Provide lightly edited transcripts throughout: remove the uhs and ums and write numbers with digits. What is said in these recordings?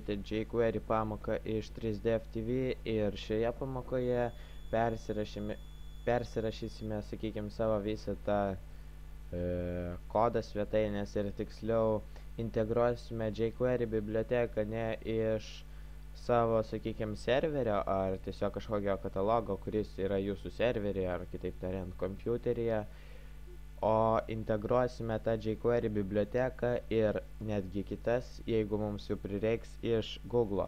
jQuery pamoką iš 3DF TV ir šioje pamokoje persirašysime, sakykime, savo visą tą kodą svetainės ir tiksliau integruosime jQuery biblioteką ne iš savo, sakykime, serverio ar tiesiog kažkokio katalogo, kuris yra jūsų serveryje ar kitaip tariant kompiuteryje, o integruosime tą jQuery biblioteką ir netgi kitas, jeigu mums jų prireiks, iš Google.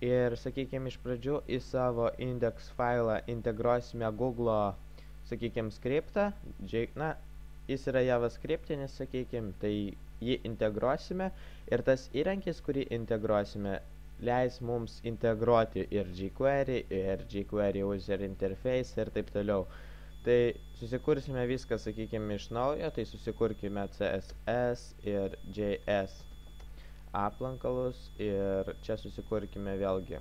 Ir, sakykime, iš pradžių į savo index failą integruosime Google, sakykime, skriptą. Jis yra javascriptinis, sakykime, tai jį integruosime ir tas įrankis, kurį integruosime, leis mums integruoti ir jQuery, ir jQuery user interface ir taip toliau. Tai susikursime viską, sakykime, iš naujo, tai susikurkime CSS ir JS aplankalus ir čia susikurkime vėlgi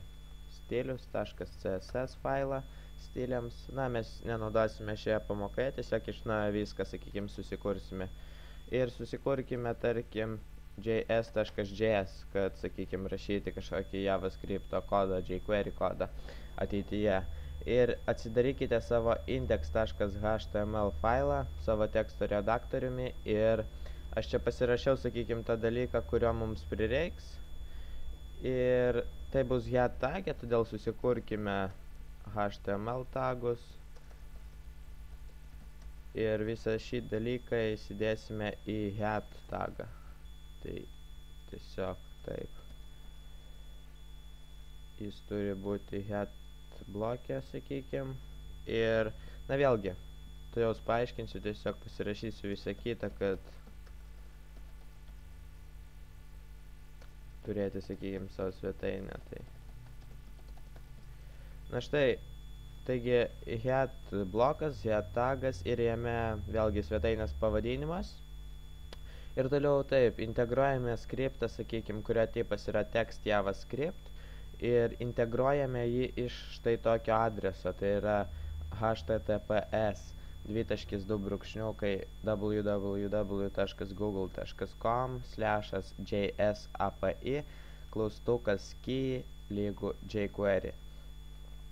stilius.css failą stiliams. Mes nenaudosime šioje pamokoje, tiesiog iš naujo viską, sakykime, susikursime. Ir susikurkime, tarkim, js.js, kad, sakykime, rašyti kažkokį JavaScript kodą, jQuery kodą ateityje. Ir atsidarykite savo index.html failą savo teksto redaktoriumi ir aš čia pasirašiau, sakykime, tą dalyką, kurio mums prireiks. Ir tai bus head tagė, todėl susikurkime HTML tagus. Ir visą šį dalyką įsidėsime į head tagą. Tai tiesiog taip. Jis turi būti head blokė, sakykime. Ir, vėlgi, tai jau paaiškinsiu, tiesiog pasirašysiu visą kitą, kad turėti, sakykime, savo svetainę. Štai, taigi head blokas, head tagas ir jame vėlgi svetainės pavadinimas. Ir toliau taip, integruojame skriptą, sakykime, kurio tipas yra text javascript ir integruojame jį iš štai tokio adreso, tai yra https://www.google.com/jsapi/key=jQuery.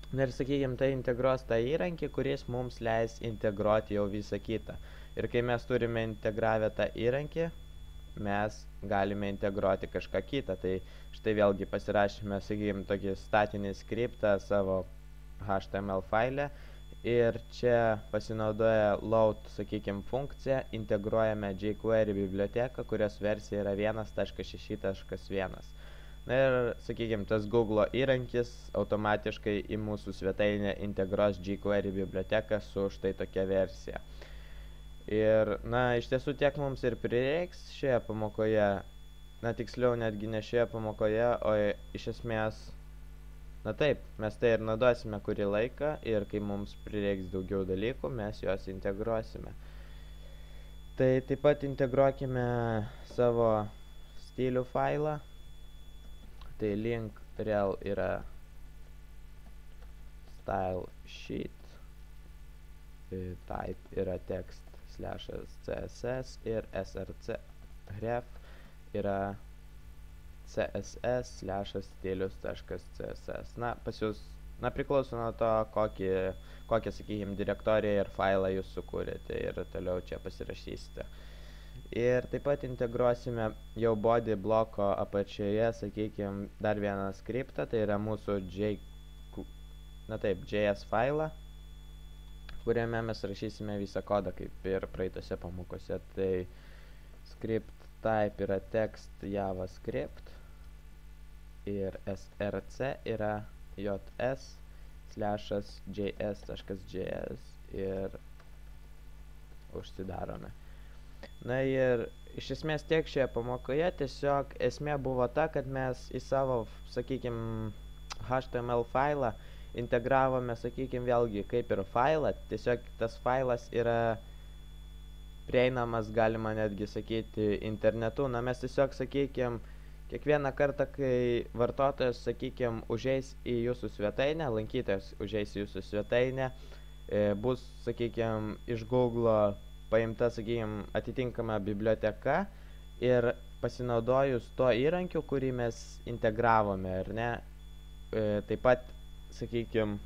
Ir, sakykime, tai integruos tą įrankį, kuris mums leis integruoti jau visą kitą. Ir kai mes turime integravę tą įrankį, mes galime integruoti kažką kitą. Tai štai vėlgi pasirašėme, sakykime, tokį statinį skriptą savo HTML failę ir čia pasinaudoję load, sakykime, funkciją integruojame jQuery biblioteką, kurios versija yra 1.6.1. Ir, sakykime, tas Google įrankis automatiškai į mūsų svetainę integruos jQuery biblioteką su štai tokia versija. Ir, iš tiesų tiek mums ir prireiks šioje pamokoje, tiksliau netgi ne šioje pamokoje, o iš esmės, taip, mes tai ir naudosime kurį laiką ir kai mums prireiks daugiau dalykų, mes juos integruosime. Tai taip pat integruokime savo stilių failą, tai link rel yra style sheet, type yra text/css ir src ref yra css/stilius.css. Pas jūs, priklauso nuo to, kokią, sakykime, direktoriją ir failą jūs sukūrėte ir toliau čia pasirašysite. Ir taip pat integruosime jau body bloko apačioje, sakykime, dar vieną skriptą, tai yra mūsų JS failą, kuriame mes rašysime visą kodą, kaip ir praeitose pamokose. Tai script type yra text javascript ir src yra js/js.js ir užsidarome. Ir iš esmės tiek šioje pamokoje, tiesiog esmė buvo ta, kad mes į savo, sakykime, HTML failą integravome, sakykime, vėlgi kaip ir failą, tiesiog tas failas yra prieinamas, galima netgi sakyti, internetu. Mes tiesiog, sakykime, kiekvieną kartą, kai vartotojas, sakykime, užeis į jūsų svetainę, lankytojas užeis į jūsų svetainę, bus, sakykime, iš Google paimta, sakykime, atitinkama biblioteka ir pasinaudojus tuo įrankiu, kurį mes integravome, ar ne, taip pat, sakykime,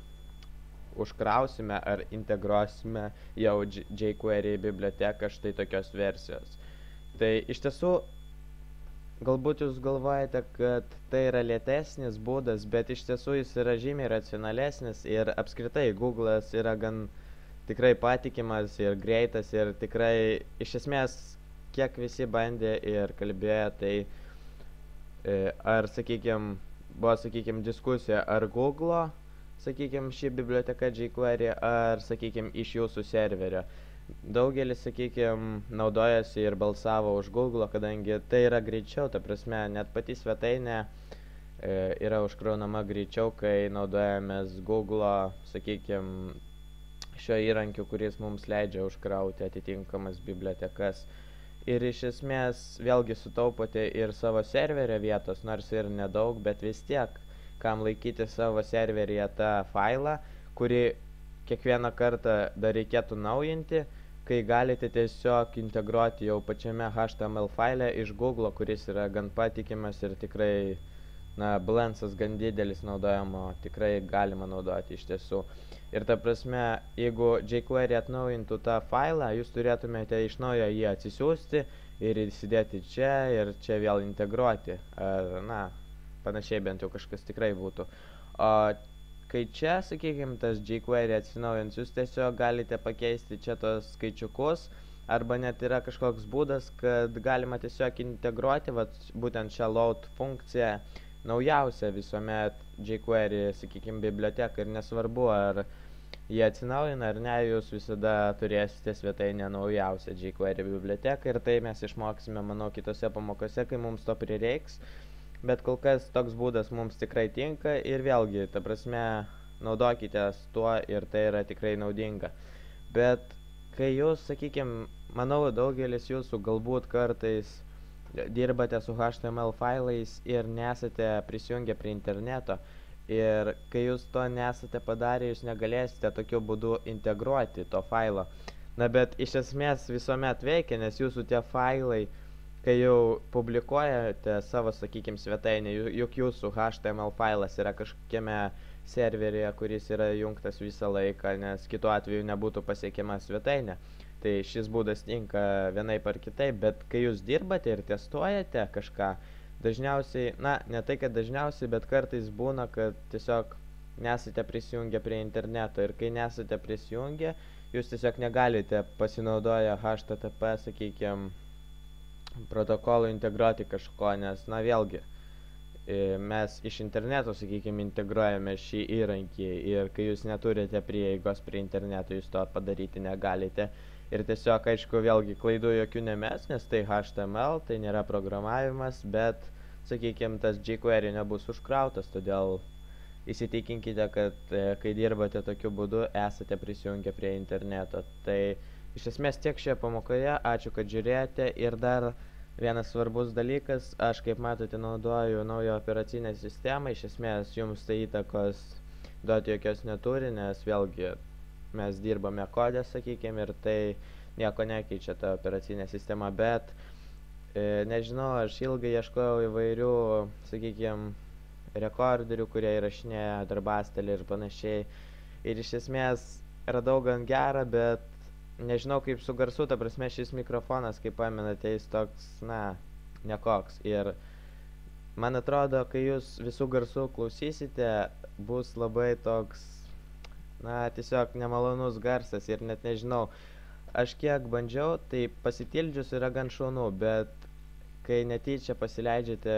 užkrausime ar integruosime jau jQuery biblioteką štai tokios versijos. Tai iš tiesų, galbūt jūs galvojate, kad tai yra lėtesnis būdas, bet iš tiesų jis yra žymiai racionalesnis ir apskritai Google'as yra gan tikrai patikimas ir greitas ir tikrai iš esmės kiek visi bandė ir kalbėjo, tai ar, sakykime, buvo, sakykime, diskusija, ar Google'o, sakykime, ši biblioteka jQuery, ar, sakykime, iš jūsų serverio. Daugelis, sakykime, naudojasi ir balsavo už Google'o, kadangi tai yra greičiau, ta prasme, net pati svetainė yra užkraunama greičiau, kai naudojamės Google'o, sakykime, šio įrankiu, kuris mums leidžia užkrauti atitinkamas bibliotekas. Ir iš esmės vėlgi sutaupote ir savo serverio vietos, nors ir nedaug, bet vis tiek, kam laikyti savo serveryje tą failą, kurį kiekvieną kartą dar reikėtų naujinti, kai galite tiesiog integruoti jau pačiame HTML faile iš Google, kuris yra gan patikimas ir tikrai, balansas gan didelis naudojimo, tikrai galima naudoti iš tiesų. Ir ta prasme, jeigu jQuery atnaujintų tą failą, jūs turėtumėte iš naujo jį atsisiųsti ir įsidėti čia ir čia vėl integruoti. Ar, panašiai bent jau kažkas tikrai būtų. O kai čia, sakykime, tas jQuery atsinaujins, jūs tiesiog galite pakeisti čia tos skaičiukus, arba net yra kažkoks būdas, kad galima tiesiog integruoti būtent šią load funkciją naujausią visuomet jQuery, sakykime, biblioteką ir nesvarbu, ar jie atsinaujina ar ne, jūs visada turėsite svetainę naujausią jQuery biblioteką ir tai mes išmoksime, manau, kitose pamokose, kai mums to prireiks. Bet kol kas toks būdas mums tikrai tinka ir vėlgi, ta prasme, naudokitės tuo ir tai yra tikrai naudinga. Bet kai jūs, sakykime, manau, daugelis jūsų galbūt kartais dirbate su HTML failais ir nesate prisijungę prie interneto. Ir kai jūs to nesate padarę, jūs negalėsite tokiu būdu integruoti to failo. Bet iš esmės visuomet veikia, nes jūsų tie failai, kai jau publikuojate savo, sakykime, svetainę, juk jūsų HTML failas yra kažkokiame serveryje, kuris yra jungtas visą laiką, nes kitu atveju nebūtų pasiekiama svetainė. Tai šis būdas tinka vienaip ar kitaip, bet kai jūs dirbate ir testuojate kažką, dažniausiai, ne tai, kad dažniausiai, bet kartais būna, kad tiesiog nesate prisijungę prie interneto ir kai nesate prisijungę, jūs tiesiog negalite pasinaudoję HTTP, sakykime, protokolų integruoti kažko, nes, vėlgi, mes iš interneto, sakykime, integruojame šį įrankį ir kai jūs neturite prieigos prie interneto, jūs to padaryti negalite. Ir tiesiog, aišku, vėlgi klaidų jokių nemes, nes tai HTML, tai nėra programavimas, bet, sakykime, tas jQuery nebus užkrautas, todėl įsitikinkite, kad kai dirbate tokiu būdu, esate prisijungę prie interneto. Tai iš esmės tiek šioje pamokoje, ačiū, kad žiūrėjote ir dar vienas svarbus dalykas, aš kaip matote naudoju naują operacinę sistemą, iš esmės jums tai įtakos duoti jokios neturi, nes vėlgi mes dirbame kode, sakykime, ir tai nieko nekeičia ta operacinė sistema, bet nežinau, aš ilgai ieškojau įvairių, sakykime, rekorderių, kurie įrašinėja darbastalį ir panašiai, ir iš esmės radau gan gerą, bet nežinau kaip su garsu, ta prasme šis mikrofonas, kaip pamenate, jis toks, nekoks, ir man atrodo, kai jūs visų garsų klausysite, bus labai toks, tiesiog nemalonus garsas ir net nežinau, aš kiek bandžiau, tai pasitildžius yra gan šaunu, bet kai netyčia pasileidžiate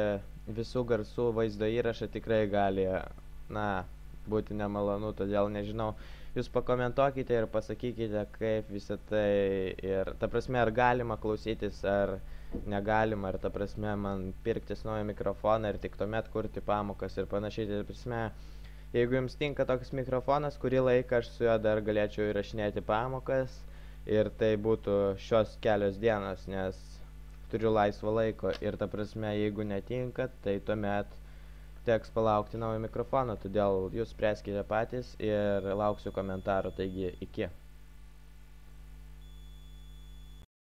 visų garsų vaizdo įrašą, tikrai gali, būti nemalonu, todėl nežinau, jūs pakomentuokite ir pasakykite, kaip visą tai ir, ta prasme, ar galima klausytis, ar negalima, ar ta prasme, man pirktis naują mikrofoną ir tik tuomet kurti pamokas ir panašiai, ta prasme, jeigu jums tinka toks mikrofonas, kurį laiką aš su juo dar galėčiau įrašinėti pamokas ir tai būtų šios kelios dienos, nes turiu laisvo laiko ir ta prasme, jeigu netinka, tai tuomet teks palaukti naujo mikrofono, todėl jūs spręskite patys ir lauksiu komentarų, taigi iki.